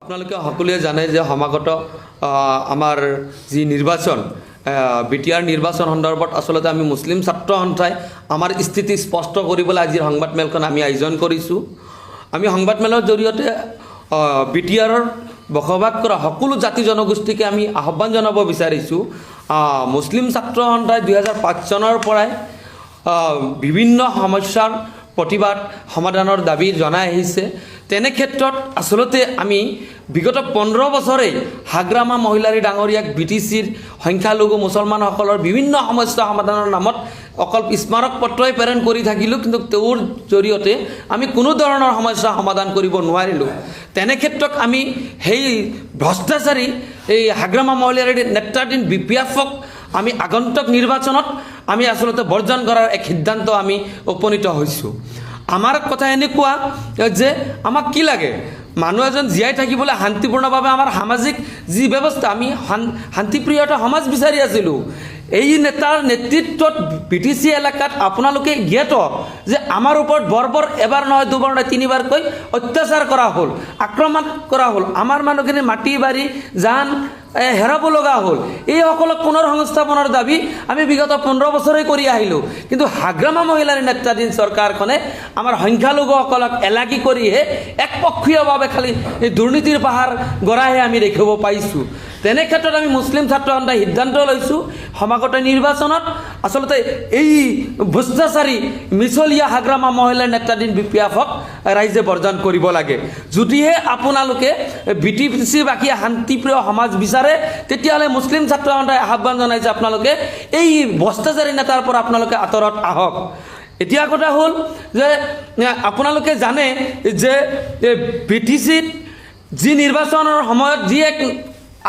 আপোনালোকে সকলোৱে জানে যে সমাগত আমাৰ যি নিৰ্বাচন বিটিআৰ নিৰ্বাচন সন্দৰ্ভত আচলতে আমি মুছলিম ছাত্ৰ সন্থাই আমাৰ স্থিতি স্পষ্ট কৰিবলৈ আজিৰ সংবাদমেলখন আমি আয়োজন কৰিছোঁ। আমি সংবাদমেলৰ জৰিয়তে বিটিআৰৰ বসবাস কৰা সকলো জাতি জনগোষ্ঠীকে আমি আহ্বান জনাব বিচাৰিছোঁ। মুছলিম ছাত্ৰ সন্থাই 2005 চনৰ পৰাই বিভিন্ন সমস্যাৰ প্ৰতিবাদ সমাধানৰ দাবী জনাই আহিছে। তেনে ক্ষেত্ৰত আচলতে আমি বিগত 15 বছৰে হাগ্ৰামা মহিলাৰী ডাঙৰীয়াক বিটিচিৰ সংখ্যালঘু মুছলমানসকলৰ বিভিন্ন সমস্যা সমাধানৰ নামত অকল স্মাৰক পত্ৰই প্ৰেৰণ কৰি থাকিলোঁ, কিন্তু তেওঁৰ জৰিয়তে আমি কোনো ধৰণৰ সমস্যা সমাধান কৰিব নোৱাৰিলোঁ। তেনে ক্ষেত্ৰত আমি সেই ভ্ৰষ্টাচাৰী এই হাগ্ৰামা মহিলাৰী নেতৃত্বাধীন বিপিএফক আমি আগন্তুক নিৰ্বাচনত আমি আচলতে বৰ্জন কৰাৰ এক সিদ্ধান্ত আমি উপনীত হৈছোঁ। আমাৰ কথা এনেকুৱা যে আমাক কি লাগে, মানুহ এজন জীয়াই থাকিবলৈ শান্তিপূৰ্ণভাৱে আমাৰ সামাজিক যি ব্যৱস্থা, আমি শান্তিপ্ৰিয় এটা সমাজ বিচাৰি আছিলোঁ। এই নেতাৰ নেতৃত্বত বিটিচি এলেকাত আপোনালোকে জ্ঞাত যে আমাৰ ওপৰত বৰ্বৰ এবাৰ নহয় দুবাৰ নহয় তিনিবাৰকৈ অত্যাচাৰ কৰা হ'ল, আক্ৰমণ কৰা হ'ল, আমাৰ মানুহখিনি মাটি বাৰী জান হেৰাব লগা হ'ল। এইসকলক পুনৰ সংস্থাপনৰ দাবী আমি বিগত 15 বছৰে কৰি আহিলোঁ, কিন্তু হাগ্ৰামা মহিলাৰ নেতৃত্বাধীন চৰকাৰখনে আমাৰ সংখ্যালঘুসকলক এলাগী কৰিহে একপক্ষীয়ভাৱে খালি এই দুৰ্নীতিৰ পাহাৰ গঢ়াহে আমি দেখিব পাইছোঁ। তেনে ক্ষেত্ৰত আমি মুছলিম ছাত্ৰ সন্থাই সিদ্ধান্ত লৈছোঁ, সমাগত নিৰ্বাচনত আচলতে এই ভ্ৰষ্টাচাৰী মিছলীয়া হাগ্ৰামা মহিলাৰ নেতৃত্বাধীন বিপিএফক ৰাইজে বৰ্জন কৰিব লাগে। যদিহে আপোনালোকে বিটিচিবাসীয়ে শান্তিপ্ৰিয় সমাজ বিচাৰে, তেতিয়াহ'লে মুছলিম ছাত্ৰ সন্থাই আহ্বান জনাইছে আপোনালোকে এই ভ্ৰষ্টাচাৰী নেতাৰ পৰা আপোনালোকে আঁতৰত আহক। এতিয়া কথা হ'ল যে আপোনালোকে জানে যে বিটিচিত যি নিৰ্বাচনৰ সময়ত যি এক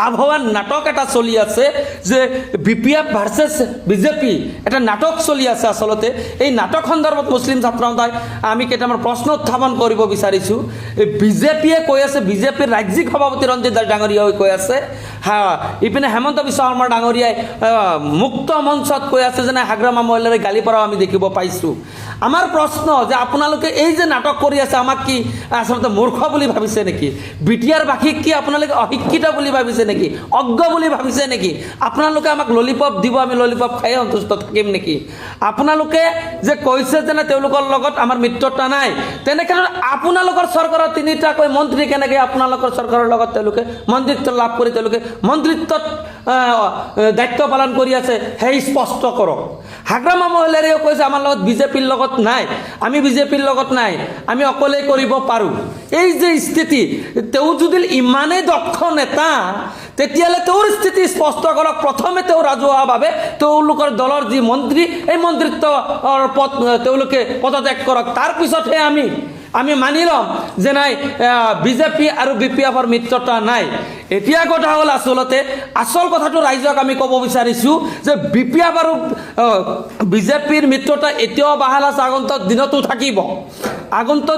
আবহাওয়াৰ নাটক এটা চলি আছে যে বিপিএফ ভাৰ্চেছ বিজেপি এটা নাটক চলি আছে। আচলতে এই নাটক সন্দৰ্ভত মুছলিম ছাত্ৰ সন্থাই আমি কেইটামান প্ৰশ্ন উত্থাপন কৰিব বিচাৰিছোঁ। বিজেপিয়ে কৈ আছে, বিজেপিৰ ৰাজ্যিক সভাপতি ৰঞ্জিত দাস ডাঙৰীয়াই কৈ আছে, ইপিনে হেমন্ত বিশ্ব শৰ্মা ডাঙৰীয়াই মুক্ত মঞ্চত কৈ আছে যে হাগ্ৰামা মহিলাৰ গালি পৰাও আমি দেখিব পাইছোঁ। আমাৰ প্ৰশ্ন যে আপোনালোকে এই যে নাটক কৰি আছে, আমাক কি আচলতে মূৰ্খ বুলি ভাবিছে নেকি? বিটিআৰ বাসীক কি আপোনালোকে অশিক্ষিত বুলি ভাবিছে নেকি? অজ্ঞ বুলি ভাবিছে নেকি? আপোনালোকে আমাক ললিপপ দিব, আমি ললিপপ খাই সন্তুষ্ট থাকিম নেকি? আপোনালোকে যে কৈছে যে তেওঁলোকৰ লগত আমাৰ মিত্ৰতা নাই, তেনে ক্ষেত্ৰত আপোনালোকৰ চৰকাৰৰ 3টাকৈ মন্ত্ৰী কেনেকৈ আপোনালোকৰ চৰকাৰৰ লগত তেওঁলোকে মন্ত্ৰিত্ব লাভ কৰি তেওঁলোকে মন্ত্ৰিত্বত দায়িত্ব পালন কৰি আছে, সেই স্পষ্ট কৰক। হাগ্ৰামা মহিলাৰীও কৈছে আমাৰ লগত বিজেপিৰ লগত নাই, আমি বিজেপিৰ লগত নাই, আমি অকলেই কৰিব পাৰোঁ। এই যে স্থিতি, তেওঁ যদি ইমানেই দক্ষ নেতা, তেতিয়াহ'লে তেওঁৰ স্থিতি স্পষ্ট কৰক। প্ৰথমে তেওঁ ৰাজহুৱাভাৱে তেওঁলোকৰ দলৰ যি মন্ত্ৰী, এই মন্ত্ৰিত্বৰ পদ তেওঁলোকে পদত্যাগ কৰক, তাৰপিছতহে আমি মানি ল'ম যে নাই বিজেপি আৰু বিপিএফৰ মিত্ৰতা নাই। এতিয়া কথা হ'ল আচলতে আচল কথাটো ৰাইজক আমি ক'ব বিচাৰিছোঁ যে বিপিএফ আৰু বিজেপিৰ মিত্ৰতা এতিয়াও বাহাল আছে, আগন্তুক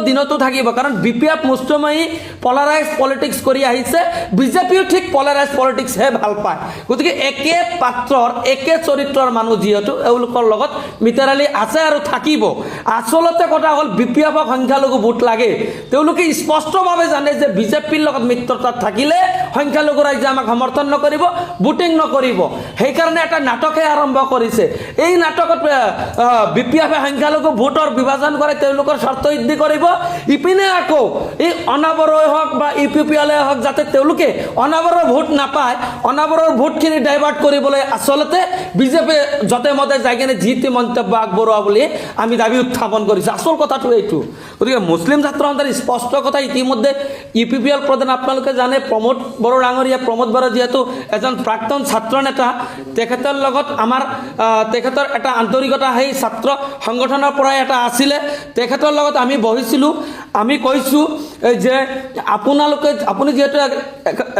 দিনতো থাকিব। কাৰণ বিপিএফ মুষ্টিমেয় পলাৰাইজ পলিটিক্স কৰি আহিছে, বিজেপিও ঠিক পলাৰাইজ পলিটিক্সহে ভাল পায়। গতিকে একে পাত্ৰৰ একে চৰিত্ৰৰ মানুহ যিহেতু এওঁলোকৰ লগত মিতাৰালি আছে আৰু থাকিব। আচলতে কথা হ'ল বিপিএফক সংখ্যালঘু ভোট লাগে। তেওঁলোকে স্পষ্টভাৱে জানে যে বিজেপিৰ লগত মিত্ৰতাত থাকিলে সংখ্যালঘু ৰাইজে আমাক সমৰ্থন নকৰিব, ভোটিং নকৰিব। সেইকাৰণে এটা নাটকে আৰম্ভ কৰিছে। এই নাটকত বিপিএফে সংখ্যালঘু ভোটৰ বিভাজন কৰে, তেওঁলোকৰ স্বাৰ্থ সিদ্ধি কৰিব। ইপিনে আকৌ এই অনাবৰই হওক বা ইউপিপিএলে হওক, যাতে তেওঁলোকে অনাবৰৰ ভোট নাপায়, অনাবৰৰ ভোটখিনি ডাইভাৰ্ট কৰিবলৈ আচলতে বিজেপিয়ে য'তে মতে যাই কিনে যি টি মন্তব্য আগবঢ়োৱা বুলি আমি দাবী উত্থাপন কৰিছোঁ। আচল কথাটো এইটো। গতিকে মুছলিম ছাত্ৰ সন্থাৰ স্পষ্ট কথা, ইতিমধ্যে ইউপিপিএল প্ৰধান আপোনালোকে জানে প্ৰমোদ বড়ো ডাঙৰীয়া, প্ৰমোদ বড়ো যিহেতু এজন প্ৰাক্তন ছাত্ৰ নেতা, তেখেতৰ লগত আমাৰ তেখেতৰ এটা আন্তৰিকতা সেই ছাত্ৰ সংগঠনৰ পৰাই এটা আছিলে। তেখেতৰ লগত আমি বহিছিলোঁ, আমি কৈছোঁ যে আপুনি যিহেতু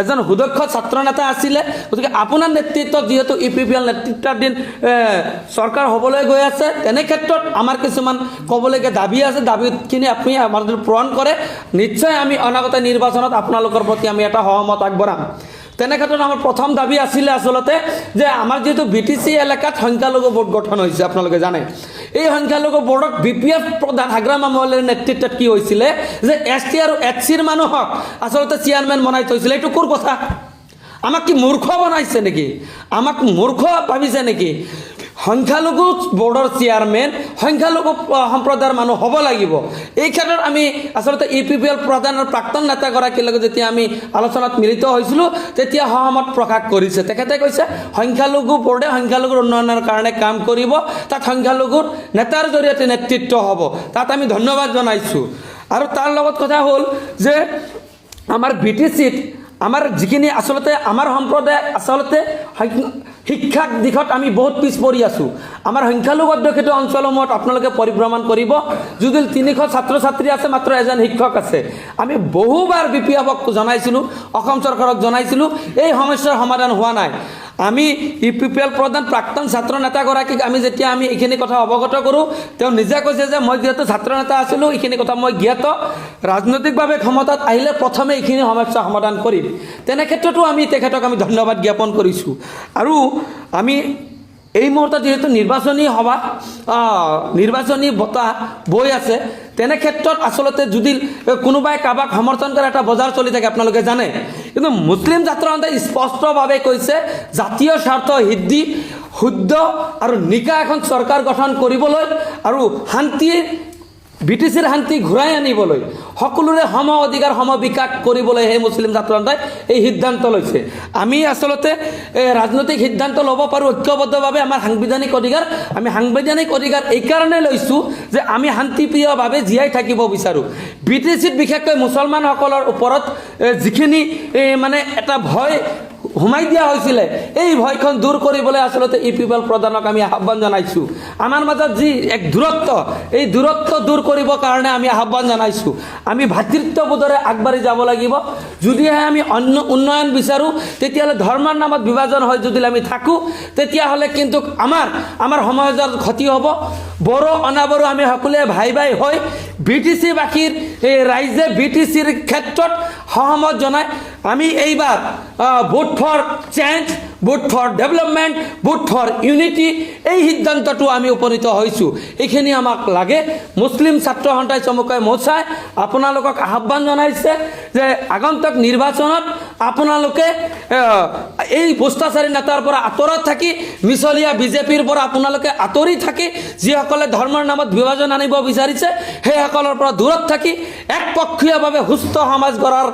এজন সুদক্ষ ছাত্ৰ নেতা আছিলে, গতিকে আপোনাৰ নেতৃত্বত যিহেতু ইউপিপিএল নেতৃত্বাধীন চৰকাৰ হ'বলৈ গৈ আছে, তেনে ক্ষেত্ৰত আমাৰ কিছুমান ক'বলগীয়া দাবী আছে। দাবীখিনি আপুনি আমাৰ পূৰণ কৰে, নিশ্চয় আমি অনাগত নিৰ্বাচনত আপোনালোকৰ প্ৰতি আমি এটা সহমত আগবঢ়াম। তেনে ক্ষেত্ৰত আমাৰ প্ৰথম দাবী আছিলে আচলতে যে আমাৰ যিহেতু BTC এলেকাত সংখ্যালঘু বোৰ্ড গঠন হৈছে, আপোনালোকে জানে এই সংখ্যালঘু বোৰ্ডক BPF প্ৰধান হাগ্ৰাম আমলেৰ নেতৃত্বত কি হৈছিলে যে ST আৰু HCৰ মানুহক আচলতে চেয়াৰমেন বনাই থৈছিলে। এইটো কোৰ কথা? আমাক কি মূৰ্খ বনাইছে নেকি? আমাক মূৰ্খ ভাবিছে নেকি? সংখ্যালঘু বোৰ্ডৰ চেয়াৰমেন সংখ্যালঘু সম্প্ৰদায়ৰ মানুহ হ'ব লাগিব। এই ক্ষেত্ৰত আমি আচলতে EPPL প্ৰধানৰ প্ৰাক্তন নেতাগৰাকীৰ লগত যেতিয়া আমি আলোচনাত মিলিত হৈছিলোঁ তেতিয়া সহমত প্ৰকাশ কৰিছে। তেখেতে কৈছে সংখ্যালঘু বোৰ্ডে সংখ্যালঘুৰ উন্নয়নৰ কাৰণে কাম কৰিব, তাত সংখ্যালঘুৰ নেতাৰ জৰিয়তে নেতৃত্ব হ'ব, তাত আমি ধন্যবাদ জনাইছোঁ। আৰু তাৰ লগত কথা হ'ল যে আমাৰ BTCত আমাৰ যিখিনি আচলতে আমাৰ সম্প্ৰদায় আচলতে শিক্ষাৰ দিশত আমি বহুত পিছ পৰি আছোঁ। আমাৰ সংখ্যালঘু অধ্যুষিত অঞ্চলসমূহত আপোনালোকে পৰিভ্ৰমণ কৰিব, যদি 300 ছাত্ৰ ছাত্ৰী আছে মাত্ৰ এজন শিক্ষক আছে। আমি বহুবাৰ BPFক জনাইছিলোঁ, অসম চৰকাৰক জনাইছিলোঁ, এই সমস্যাৰ সমাধান হোৱা নাই। আমি EPPL প্ৰধান প্ৰাক্তন ছাত্ৰ নেতাগৰাকীক যেতিয়া আমি এইখিনি কথা অৱগত কৰোঁ, তেওঁ নিজে কৈছে যে মই যিহেতু ছাত্ৰ নেতা আছিলোঁ এইখিনি কথা মই জ্ঞাত, ৰাজনৈতিকভাৱে ক্ষমতাত আহিলে প্ৰথমে এইখিনি সমস্যা সমাধান কৰিম। তেনে ক্ষেত্ৰতো আমি তেখেতক আমি ধন্যবাদ জ্ঞাপন কৰিছোঁ। আৰু আমি এই মুহূৰ্তত যেহেতু নিৰ্বাচনী বতাহ বৈ আছে, তেনে ক্ষেত্ৰত আচলতে যদি কোনোবাই কাৰোবাক সমৰ্থন কৰে এটা বজাৰ চলি থাকে, আপোনালোকে জানে। কিন্তু মুছলিম ছাত্ৰ সন্থাই স্পষ্টভাৱে কৈছে জাতীয় স্বাৰ্থ সিদ্ধি শুদ্ধ আৰু নিকা এখন চৰকাৰ গঠন কৰিবলৈ আৰু BTCৰ শান্তি ঘূৰাই আনিবলৈ সকলোৰে সম অধিকাৰ সম বিকাশ কৰিবলৈ সেই মুছলিম ছাত্ৰ সন্থাই এই সিদ্ধান্ত লৈছে। আমি আচলতে ৰাজনৈতিক সিদ্ধান্ত ল'ব পাৰোঁ ঐক্যবদ্ধভাৱে, আমাৰ সাংবিধানিক অধিকাৰ। আমি সাংবিধানিক অধিকাৰ এইকাৰণে লৈছোঁ যে আমি শান্তিপ্ৰিয়ভাৱে জীয়াই থাকিব বিচাৰোঁ। BTCত বিশেষকৈ মুছলমানসকলৰ ওপৰত যিখিনি মানে এটা ভয় সোমাই দিয়া হৈছিলে, এই ভয়খন দূৰ কৰিবলৈ আচলতে EPPL প্ৰধানক আমি আহ্বান জনাইছোঁ। আমাৰ মাজত যি এক দূৰত্ব, এই দূৰত্ব দূৰ কৰিবৰ কাৰণে আমি আহ্বান জনাইছোঁ। আমি ভাতৃত্ববোধেৰে আগবাঢ়ি যাব লাগিব। যদিহে আমি অন্য উন্নয়ন বিচাৰোঁ তেতিয়াহ'লে ধৰ্মৰ নামত বিভাজন হৈ যদি আমি থাকোঁ তেতিয়াহ'লে কিন্তু আমাৰ সমাজৰ ক্ষতি হ'ব। বড়ো অনাবড়ো আমি সকলোৱে ভাই ভাই হৈ BTC-বাসীৰ ৰাইজে BTCৰ ক্ষেত্ৰত সহমত জনাই আমি এইবাৰ vote for change, vote for development, vote for unity এই সিদ্ধান্তটো আমি উপনীত হৈছোঁ। এইখিনি আমাক লাগে। মুছলিম ছাত্ৰ সন্থাই চমুকৈ মোচাই আপোনালোকক আহ্বান জনাইছে যে আগন্তুক নিৰ্বাচনত আপোনালোকে এই ভ্ৰষ্টাচাৰী নেতাৰ পৰা আঁতৰত থাকি মিছলীয়া BJPৰ পৰা আপোনালোকে আঁতৰি থাকি যিসকলে ধৰ্মৰ নামত বিভাজন আনিব বিচাৰিছে সেইসকলৰ পৰা দূৰত থাকি একপক্ষীয়ভাৱে সুস্থ সমাজ গঢ়াৰ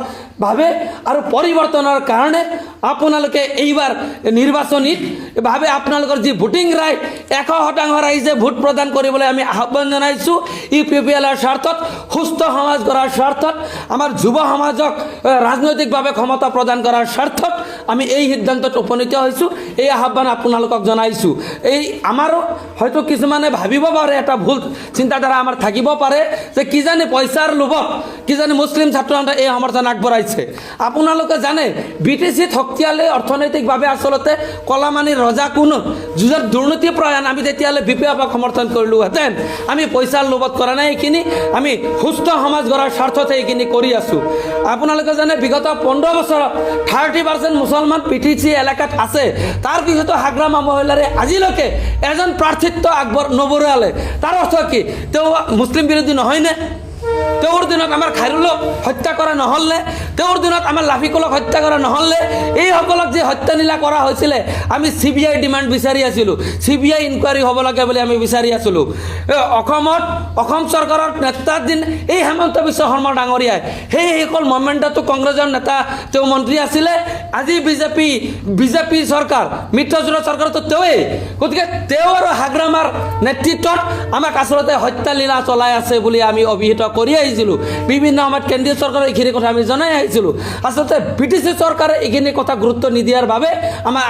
ভাবে আৰু পৰিৱৰ্তনৰ কাৰণে আপোনালোকে এইবাৰ নিৰ্বাচনীভাৱে আপোনালোকৰ যি ভোটিং ৰাইট 100% ৰাইজে ভোট প্ৰদান কৰিবলৈ আমি আহ্বান জনাইছোঁ। EPPLৰ স্বাৰ্থত, সুস্থ সমাজ গঢ়াৰ স্বাৰ্থত, আমাৰ যুৱ সমাজক ৰাজনৈতিকভাৱে ক্ষমতা প্ৰদান কৰাৰ স্বাৰ্থত আমি এই সিদ্ধান্তত উপনীত হৈছোঁ। এই আহ্বান আপোনালোকক জনাইছোঁ। এই আমাৰো হয়তো কিছুমানে ভাবিব পাৰে, এটা ভুল চিন্তাধাৰা আমাৰ থাকিব পাৰে যে কিজানি পইচাৰ লোভত কিজানি মুছলিম ছাত্ৰ সন্থাই এই সমৰ্থন আগবঢ়াইছে। আপোনালোকে জানে BTCত শক্তিশালী অৰ্থনৈতিকভাৱে আচলতে কলামানীৰ ৰজা কোনো যুঁজত দুৰ্নীতি প্ৰয়াণ আমি তেতিয়াহ'লে BPFক সমৰ্থন কৰিলোহেঁতেন। আমি পইচাৰ লোভত কৰা নাই, এইখিনি আমি সুস্থ সমাজ গঢ়াৰ স্বাৰ্থতে এইখিনি কৰি আছোঁ। আপোনালোকে জানে বিগত 15 বছৰত 30% মুছলমান BTC এলেকাত আছে। তাৰ পিছতো হাগ্ৰাম মহিলাৰে আজিলৈকে এজন প্ৰাৰ্থিত্ব নবঢ়ালে। তাৰ অৰ্থ কি? তেওঁ মুছলিম বিৰোধী নহয়নে? তেওঁৰ দিনত আমাৰ খাইৰুলক হত্যা কৰা নহ'লনে? তেওঁৰ দিনত আমাৰ লাফিকুলক হত্যা কৰা নহ'লনে? এইসকলক যে হত্যা নীলা কৰা হৈছিলে আমি CBI ডিমাণ্ড বিচাৰি আছিলোঁ, CBI ইনকুৱাৰী হ'ব লাগে বুলি আমি বিচাৰি আছিলোঁ। অসম চৰকাৰৰ নেতাধীন এই হেমন্ত বিশ্ব শৰ্মা ডাঙৰীয়াই সেইসকল মমেণ্টতো কংগ্ৰেছৰ নেতা তেওঁ মন্ত্ৰী আছিলে। আজি বিজেপি চৰকাৰ মিত্ৰজোঁটৰ চৰকাৰতো তেওঁৱেই। গতিকে তেওঁ আৰু হাগ্ৰামাৰ নেতৃত্বত আমাক আচলতে হত্যা লীলা চলাই আছে বুলি আমি অভিহিত কৰি আহিছিলোঁ। বিভিন্ন সময়ত কেন্দ্ৰীয় চৰকাৰে এইখিনি কথা আমি জনাই আহিছিলোঁ। আচলতে BTC চৰকাৰে এইখিনি কথা গুৰুত্ব নিদিয়াৰ বাবে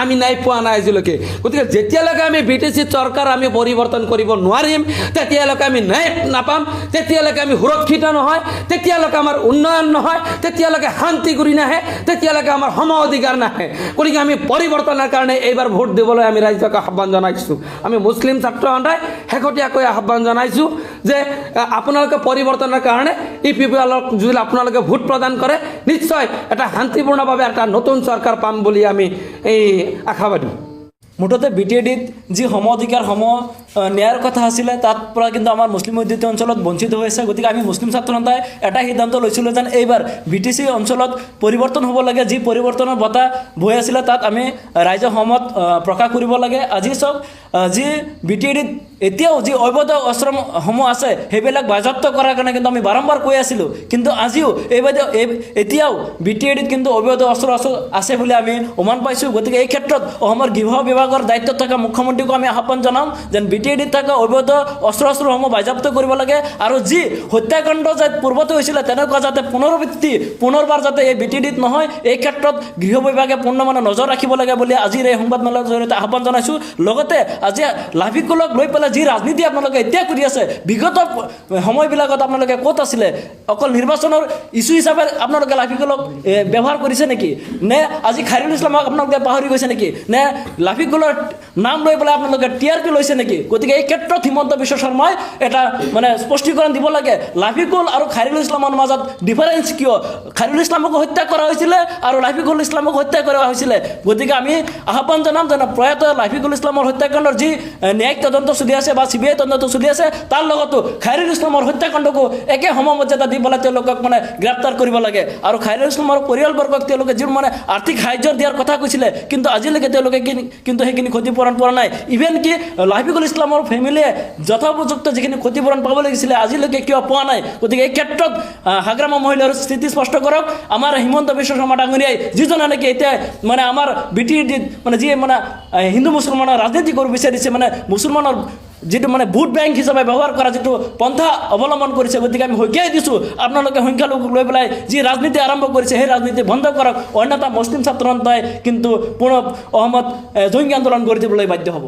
আমি ন্যায় পোৱা নাই আজিলৈকে। গতিকে যেতিয়ালৈকে আমি BTC চৰকাৰ আমি পৰিৱৰ্তন কৰিব নোৱাৰিম তেতিয়ালৈকে আমি ন্যায় নাপাম, তেতিয়ালৈকে আমি সুৰক্ষিত নহয়, তেতিয়ালৈকে আমাৰ উন্নয়ন নহয়, তেতিয়ালৈকে শান্তি ঘূৰি নাহে, তেতিয়ালৈকে আমাৰ সম অধিকাৰ নাহে। গতিকে আমি পৰিৱৰ্তনৰ কাৰণে এইবাৰ ভোট দিবলৈ আমি ৰাইজক আহ্বান জনাইছোঁ। আমি মুছলিম ছাত্ৰ সন্থাই শেহতীয়াকৈ আহ্বান জনাইছোঁ যে আপোনালোকে পৰিৱৰ্তনৰ কাৰণে ইউপিপিএলক যদি আপোনালোকে ভোট প্ৰদান কৰে নিশ্চয় এটা শান্তিপূৰ্ণভাৱে এটা নতুন চৰকাৰ পাম বুলি আমি এই আশাবাদী। মুঠতে BTADত যি সম অধিকাৰ সম ন্যায়ৰ কথা আছিলে তাত পৰা কিন্তু আমাৰ মুছলিম অধ্যুষিত অঞ্চলত বঞ্চিত হৈ আছে। গতিকে আমি মুছলিম ছাত্ৰ সন্থাই এটা সিদ্ধান্ত লৈছিলোঁ যেন এইবাৰ BTC অঞ্চলত পৰিৱৰ্তন হ'ব লাগে। যি পৰিৱৰ্তনৰ বতাহ বৈ আছিলে তাত আমি ৰাইজৰ সহমত প্ৰকাশ কৰিব লাগে। আজি চাওক যি BTADত এতিয়াও যি অবৈধ অস্ত্ৰসমূহ আছে সেইবিলাক বাজেয়াপ্ত কৰাৰ কাৰণে কিন্তু আমি বাৰম্বাৰ কৈ আছিলোঁ, কিন্তু আজিও এতিয়াও BTADত কিন্তু অবৈধ অস্ত্ৰ আছে বুলি আমি উমান পাইছোঁ। গতিকে এই ক্ষেত্ৰত অসমৰ গৃহ বিভাগৰ দায়িত্বত থকা মুখ্যমন্ত্ৰীকো আমি আহ্বান জনাম যেন BTADত থকা অবৈধ অস্ত্ৰসমূহ বাজেয়াপ্ত কৰিব লাগে আৰু যি হত্যাকাণ্ড যে পূৰ্বতে হৈছিলে তেনেকুৱা যাতে পুনৰবাৰ যাতে এই BTADত নহয়, এই ক্ষেত্ৰত গৃহ বিভাগে পূৰ্ণমানে নজৰ ৰাখিব লাগে বুলি আজিৰ এই সংবাদমেলৰ জৰিয়তে আহ্বান জনাইছোঁ। লগতে আজি লাফিকুলক লৈ পেলাই যি ৰাজনীতি আপোনালোকে এতিয়া কৰি আছে, বিগত সময়বিলাকত আপোনালোকে ক'ত আছিলে? অকল নিৰ্বাচনৰ ইছ্যু হিচাপে আপোনালোকে লাফিকুলক ব্যৱহাৰ কৰিছে নেকি? নে আজি খাইৰুল ইছলামক আপোনালোকে পাহৰি গৈছে নেকি? নে লাফিকুলৰ নাম লৈ পেলাই আপোনালোকে TRP লৈছে নেকি? গতিকে এই ক্ষেত্ৰত হিমন্ত বিশ্ব শৰ্মাই এটা মানে স্পষ্টীকৰণ দিব লাগে। লাফিকুল আৰু খাইৰুল ইছলামৰ মাজত ডিফাৰেঞ্চ কিয়? খাইৰুল ইছলামকো হত্যা কৰা হৈছিলে আৰু লাফিকুল ইছলামক হত্যা কৰা হৈছিলে। গতিকে আমি আহ্বান জনাম যেন প্ৰয়াত লাফিকুল ইছলামৰ হত্যাকাণ্ডৰ যি ন্যায়িক তদন্ত চলি আছে বা CBI তদন্ত চলি আছে তাৰ লগতো খাইৰুল ইছলামৰ হত্যাকাণ্ডকো একে সমমৰ্যাদা দি পেলাই তেওঁলোকক মানে গ্ৰেপ্তাৰ কৰিব লাগে। আৰু খাইৰুল ইছলামৰ পৰিয়ালবৰ্গক তেওঁলোকে যি মানে আৰ্থিক সাহায্য দিয়াৰ কথা কৈছিলে, কিন্তু আজিলৈকে তেওঁলোকে কিন্তু সেইখিনি ক্ষতিপূৰণ পোৱা নাই। ইভেন কি লাফিকুল ইছলামৰ ফেমিলিয়ে যথোপযুক্ত যিখিনি ক্ষতিপূৰণ পাব লাগিছিলে আজিলৈকে কিয় পোৱা নাই? গতিকে এই ক্ষেত্ৰত হাগ্ৰামা মহিলাৰ স্থিতি স্পষ্ট কৰক। আমাৰ হিমন্ত বিশ্ব শৰ্মা ডাঙৰীয়াই যিজনে নেকি এতিয়া মানে আমাৰ BTADত মানে যি মানে হিন্দু মুছলমানৰ ৰাজনীতি কৰিব বিচাৰিছে, মানে মুছলমানৰ যিটো মানে ভোট বেংক হিচাপে ব্যৱহাৰ কৰা যিটো পন্থা অৱলম্বন কৰিছে, গতিকে আমি সকীয়াই দিছোঁ আপোনালোকে সংখ্যালঘুক লৈ পেলাই যি ৰাজনীতি আৰম্ভ কৰিছে সেই ৰাজনীতি বন্ধ কৰক, অন্যথা মুছলিম ছাত্ৰ সন্থাই কিন্তু পুনৰ অসমত জঙ্গী আন্দোলন গঢ়ি তুলিবলৈ বাধ্য হ'ব।